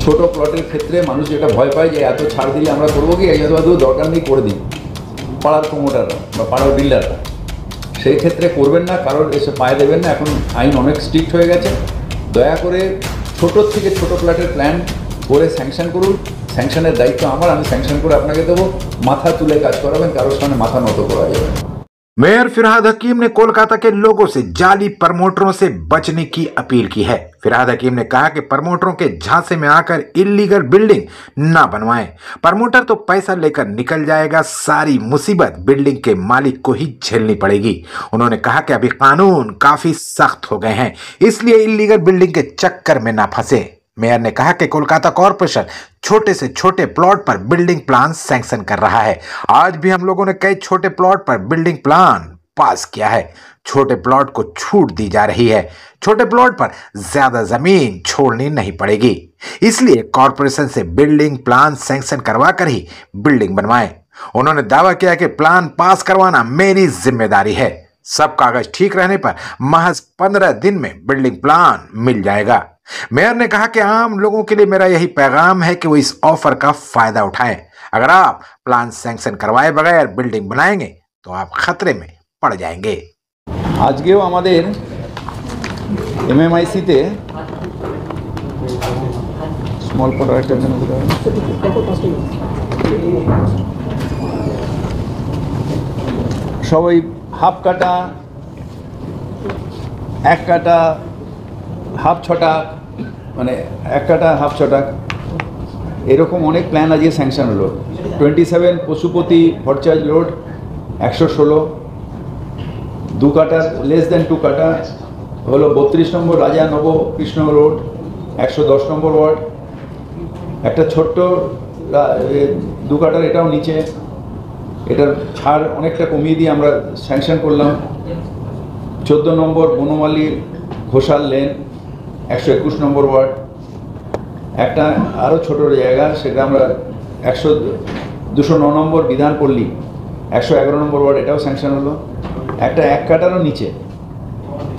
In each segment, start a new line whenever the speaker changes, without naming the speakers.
ছোট প্লটের ক্ষেত্রে মানুষ যেটা ভয় পায় যে এত ছাড় দিলে আমরা করবো কি, এই দরকার নেই করে দিই পাড়ার প্রমোটাররা বা পাড়ার বিল্ডাররা, সেই ক্ষেত্রে করবেন না, কারোর এসে পায়ে দেবেন না। এখন আইন অনেক স্ট্রিক্ট হয়ে গেছে। দয়া করে ছোটোর থেকে ছোটো প্লটের প্ল্যান করে স্যাংশন করুন। স্যাংশনের দায়িত্ব আমার, আমি স্যাংশন করে আপনাকে দেবো। মাথা তুলে কাজ করাবেন, কারোর সামনে মাথা নত করা যাবে না।
मेयर फिरहाद हकीम ने कोलकाता के लोगों से जाली प्रमोटरों से बचने की अपील की है। फिरहाद हकीम ने कहा कि प्रमोटरों के झांसे में आकर इलीगल बिल्डिंग ना बनवाएं। प्रमोटर तो पैसा लेकर निकल जाएगा, सारी मुसीबत बिल्डिंग के मालिक को ही झेलनी पड़ेगी। उन्होंने कहा कि अभी कानून काफी सख्त हो गए हैं, इसलिए इलीगल बिल्डिंग के चक्कर में ना फंसे। मेयर ने कहा कि कोलकाता कॉरपोरेशन छोटे से छोटे प्लॉट पर बिल्डिंग प्लान सैंक्शन कर रहा है। आज भी हम लोगों ने कई छोटे प्लॉट पर बिल्डिंग प्लान पास किया है। छोटे प्लॉट को छूट दी जा रही है। छोटे प्लॉट पर ज्यादा जमीन छोड़नी नहीं पड़ेगी, इसलिए कॉरपोरेशन से बिल्डिंग प्लान सैंक्शन करवा कर ही बिल्डिंग बनवाएं। उन्होंने दावा किया कि प्लान पास करवाना मेरी जिम्मेदारी है। सब कागज ठीक रहने पर महज 15 दिन में बिल्डिंग प्लान मिल जाएगा। मेयर ने कहा कि आम लोगों के लिए मेरा यही पैगाम है कि वो इस ऑफर का फायदा उठाएं। अगर आप प्लान सैंक्शन करवाए बगैर बिल्डिंग बनाएंगे तो आप खतरे में पड़ जाएंगे।
আজকেও আমাদের এমএমআইসিতে স্মল প্রোডাক্ট সবাই হাফ কাটা, এক কাটা, হাফ ছটা, মানে এক কাটা হাফ ছটা, এরকম অনেক প্ল্যান আজকে স্যাংশন হলো। 27 পশুপতি ভট্টাচার্য রোড 116, 2 কাটার লেস দেন 2 কাটা হলো 32 নম্বর রাজা নব কৃষ্ণ রোড 110 নম্বর ওয়ার্ড। একটা ছোট্ট 2 কাটার, এটাও নিচে, এটার ছাড় অনেকটা কমিয়ে দিয়ে আমরা স্যাংশন করলাম। 14 নম্বর বনমালী ঘোষাল লেন 121 নম্বর ওয়ার্ড। একটা আরও ছোটো জায়গা, সেটা আমরা 209 নম্বর বিধানপল্লী 111 নম্বর ওয়ার্ড, এটাও স্যাংশন হলো। একটা 1 কাটারও নিচে,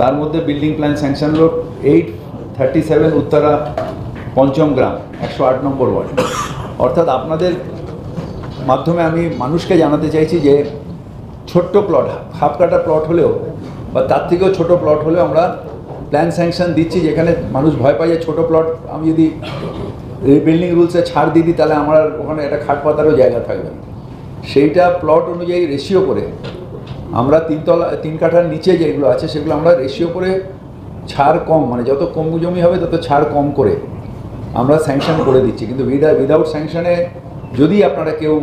তার মধ্যে বিল্ডিং প্ল্যান স্যাংশন হলো 837 উত্তরা পঞ্চম গ্রাম 108 নম্বর ওয়ার্ড। অর্থাৎ আপনাদের মাধ্যমে আমি মানুষকে জানাতে চাইছি যে ছোট্ট প্লট, হাফ কাটা প্লট হলেও বা তার থেকেও ছোটো প্লট হলেও আমরা প্ল্যান স্যাংশন দিচ্ছি। যেখানে মানুষ ভয় পায় যে ছোটো প্লট আমি যদি বিল্ডিং রুলসে ছাড় দিয়ে দিই তাহলে আমার ওখানে একটা খাট পাতারও জায়গা থাকবে না, সেইটা প্লট অনুযায়ী রেশিও করে আমরা 3 কাঠার নিচে যেগুলো আছে সেগুলো আমরা রেশিও করে ছাড় কম, মানে যত কম জমি হবে তত ছাড় কম করে আমরা স্যাংশন করে দিচ্ছি। কিন্তু উইদাউট স্যাংশনে যদি আপনারা কেউ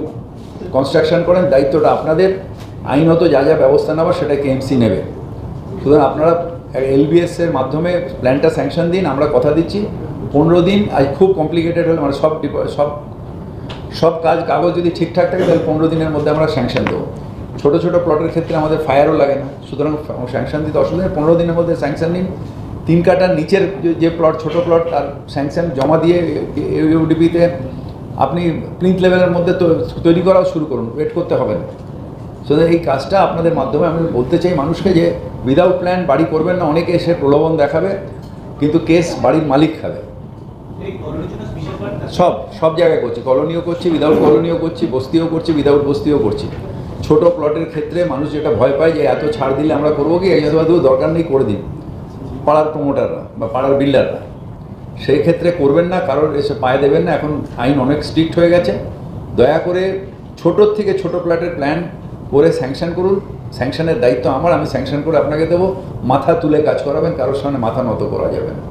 কনস্ট্রাকশন করেন, দায়িত্বটা আপনাদের। আইনত যা যা ব্যবস্থা নেওয়া সেটা কেএমসি নেবে। সুতরাং আপনারা এলবিএসের মাধ্যমে প্ল্যানটা স্যাংশন দিন। আমরা কথা দিচ্ছি 15 দিন, আজ খুব কমপ্লিকেটেড হলে মানে সব কাগজ যদি ঠিকঠাক থাকে তাহলে 15 দিনের মধ্যে আমরা স্যাংশন দেবো। ছোটো ছোটো প্লটের ক্ষেত্রে আমাদের ফায়ারও লাগে না, সুতরাং স্যাংশন দিতে অসুবিধা নেই। 15 দিনের মধ্যে স্যাংশন নিন। 3 কাটার নিচের যে প্লট, ছোটো প্লট, তার স্যাংশন জমা দিয়ে ইউডিপিতে আপনি প্লিন্থ লেভেলের মধ্যে তো তৈরি করাও শুরু করুন, ওয়েট করতে হবে না। সুতরাং এই কাজটা আপনাদের মাধ্যমে আমি বলতে চাই মানুষকে যে উইদাউট প্ল্যান বাড়ি করবেন না। অনেকে এসে প্রলোভন দেখাবে, কিন্তু কেস বাড়ির মালিক খাবে। সব জায়গায় করছি, কলোনিও করছি, উইদাউট কলোনিও করছি, বস্তিও করছি, উইদাউট বস্তিও করছি। ছোট প্লটের ক্ষেত্রে মানুষ যেটা ভয় পায় যে এত ছাড় দিলে আমরা করবো কি, এই দরকার নেই করে দিন পাড়ার প্রমোটাররা বা পাড়ার বিল্ডাররা, সেই ক্ষেত্রে করবেন না, কারোর এসে পায়ে দেবেন না। এখন আইন অনেক স্ট্রিক্ট হয়ে গেছে। দয়া করে ছোটোর থেকে ছোটো প্লটের প্ল্যান করে স্যাংশন করুন। স্যাংশনের দায়িত্ব আমার, আমি স্যাংশন করে আপনাকে দেবো। মাথা তুলে কাজ করাবেন, কারোর সামনে মাথা নত করা যাবে না।